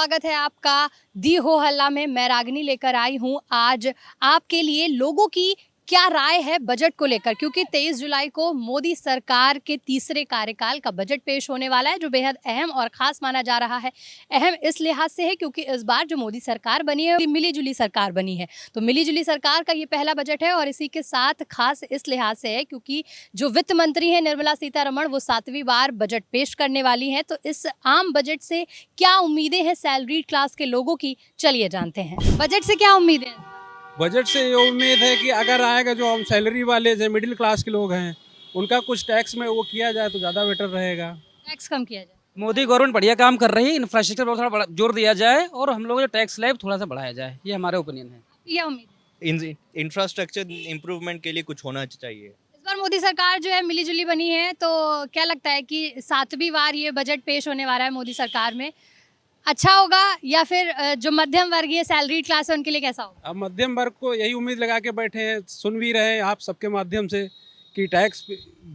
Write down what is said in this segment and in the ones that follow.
स्वागत है आपका दी हो हल्ला में। मैं रागिनी लेकर आई हूँ आज आपके लिए लोगों की क्या राय है बजट को लेकर, क्योंकि 23 जुलाई को मोदी सरकार के तीसरे कार्यकाल का बजट पेश होने वाला है, जो बेहद अहम और ख़ास माना जा रहा है। अहम इस लिहाज से है क्योंकि इस बार जो मोदी सरकार बनी है मिली जुली सरकार बनी है, तो मिली जुली सरकार का ये पहला बजट है। और इसी के साथ खास इस लिहाज से है क्योंकि जो वित्त मंत्री हैं निर्मला सीतारमण, वो 7वीं बार बजट पेश करने वाली हैं। तो इस आम बजट से क्या उम्मीदें हैं सैलरी क्लास के लोगों की, चलिए जानते हैं। बजट से क्या उम्मीदें हैं? बजट से ये उम्मीद है कि अगर आएगा जो हम सैलरी वाले जो मिडिल क्लास के लोग हैं उनका कुछ टैक्स में वो किया जाए तो ज़्यादा बेटर रहेगा। टैक्स कम किया जाए। मोदी गवर्नमेंट बढ़िया काम कर रही है, इंफ्रास्ट्रक्चर पर थोड़ा जोर दिया जाए और हम लोग जो टैक्स स्लैब थोड़ा सा बढ़ाया जाए, ये हमारा ओपिनियन है। ये उम्मीद है। इंफ्रास्ट्रक्चर इम्प्रूवमेंट के लिए कुछ होना चाहिए। इस बार मोदी सरकार जो है मिली जुली बनी है, तो क्या लगता है कि 7वीं बार ये बजट पेश होने वाला है मोदी सरकार में, अच्छा होगा या फिर जो मध्यम वर्गीय सैलरी क्लास है उनके लिए कैसा होगा? अब मध्यम वर्ग को यही उम्मीद लगा के बैठे हैं, सुन भी रहे हैं आप सबके माध्यम से कि टैक्स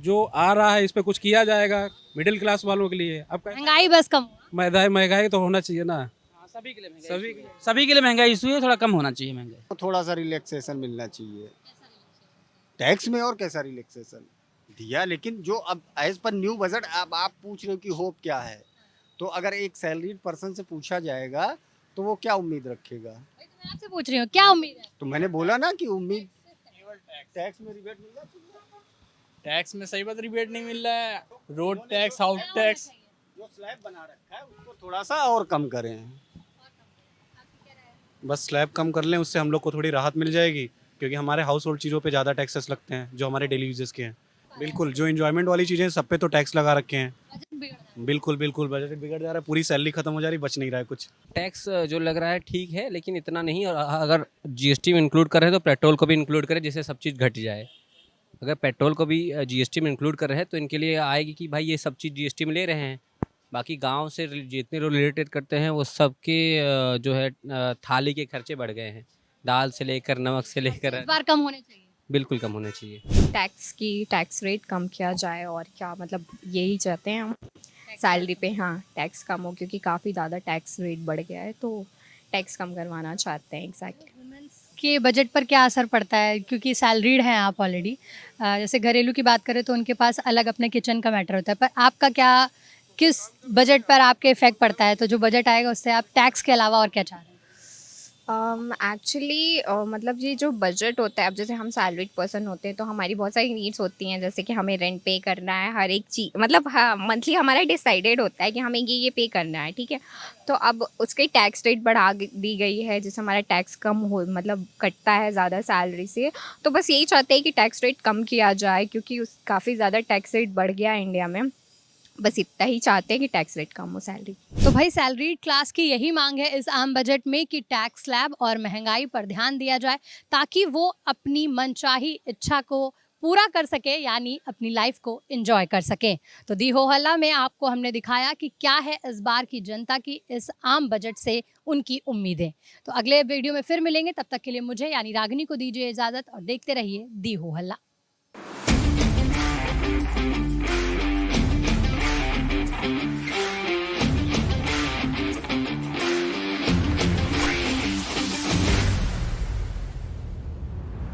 जो आ रहा है इस पे कुछ किया जाएगा मिडिल क्लास वालों के लिए। अब महंगाई बस कम हो। महंगाई तो होना चाहिए ना, सभी के लिए सभी के लिए महंगाई इशू है, थोड़ा कम होना चाहिए महंगाई। तो थोड़ा सा रिलैक्सेशन मिलना चाहिए टैक्स में। और कैसा रिलैक्सेशन दिया, लेकिन जो अब एज पर न्यू बजट अब आप पूछ रहे हो कि होप क्या है, तो अगर एक सैलरीड पर्सन से पूछा जाएगा तो वो क्या उम्मीद रखेगा? मैं आपसे पूछ रही हूँ क्या उम्मीद है? तो मैंने बोला ना कि उम्मीद टैक्स में रिबेट मिलना चाहिए। टैक्स में सही बात रिबेट नहीं मिल रहा है, रोड टैक्स, हाउस टैक्स। जो स्लैब बना रखा है उसको थोड़ा सा और कम करें। बस स्लैब कम कर लें, उससे हम लोग को थोड़ी राहत मिल जाएगी, क्योंकि हमारे हाउस होल्ड चीज़ों पे ज़्यादा टैक्सेस लगते हैं जो हमारे डेली यूजेस के हैं। बिल्कुल, जो एंजॉयमेंट वाली चीज़ें सब पे तो टैक्स लगा रखे हैं। बजट बिगड़ रहा है। बिल्कुल बिल्कुल बजट बिगड़ जा रहा है, पूरी सैलरी खत्म हो जा रही, बच नहीं रहा है कुछ। टैक्स जो लग रहा है ठीक है, लेकिन इतना नहीं। और अगर जीएसटी में इंक्लूड करें तो पेट्रोल को भी इंक्लूड करें, जिससे सब चीज़ घट जाए। अगर पेट्रोल को भी जीएसटी में इंक्लूड कर रहे हैं तो इनके लिए आएगी कि भाई ये सब चीज़ जीएसटी में ले रहे हैं। बाकी गांव से जितने लोग रिलेटेड करते हैं वो सबके जो है थाली के खर्चे बढ़ गए हैं, दाल से लेकर नमक से लेकर। इस बार कम होने चाहिए। बिल्कुल कम होने चाहिए। टैक्स रेट कम किया जाए, और क्या मतलब यही चाहते हैं हम, सैलरी पे हाँ टैक्स कम हो, क्योंकि काफ़ी ज़्यादा टैक्स रेट बढ़ गया है, तो टैक्स कम करवाना चाहते हैं। एग्जैक्टली के बजट पर क्या असर पड़ता है, क्योंकि सैलरीड हैं आप ऑलरेडी। जैसे घरेलू की बात करें तो उनके पास अलग अपने किचन का मैटर होता है, पर आपका क्या, किस बजट पर आपके इफेक्ट पड़ता है? तो जो बजट आएगा उससे आप टैक्स के अलावा और क्या चाह रहे हैं? एक्चुअली मतलब ये जो बजट होता है, अब जैसे हम सैलरीड पर्सन होते हैं तो हमारी बहुत सारी नीड्स होती हैं, जैसे कि हमें रेंट पे करना है, हर एक चीज़ मतलब हाँ मंथली हमारा डिसाइडेड होता है कि हमें ये पे करना है, ठीक है। तो अब उसकी टैक्स रेट बढ़ा दी गई है, जिससे हमारा टैक्स कम हो, मतलब कटता है ज़्यादा सैलरी से। तो बस यही चाहते हैं कि टैक्स रेट कम किया जाए, क्योंकि उस काफ़ी ज़्यादा टैक्स रेट बढ़ गया है इंडिया में। बस इतना ही चाहते हैं कि टैक्स रेट कम हो सैलरी। तो भाई सैलरी क्लास की यही मांग है इस आम बजट में कि टैक्स स्लैब और महंगाई पर ध्यान दिया जाए, ताकि वो अपनी मनचाही इच्छा को पूरा कर सके, यानी अपनी लाइफ को एंजॉय कर सकें। तो दी हो हल्ला में आपको हमने दिखाया कि क्या है इस बार की जनता की इस आम बजट से उनकी उम्मीदें। तो अगले वीडियो में फिर मिलेंगे, तब तक के लिए मुझे यानी रागिनी को दीजिए इजाज़त और देखते रहिए दी हो हल्ला।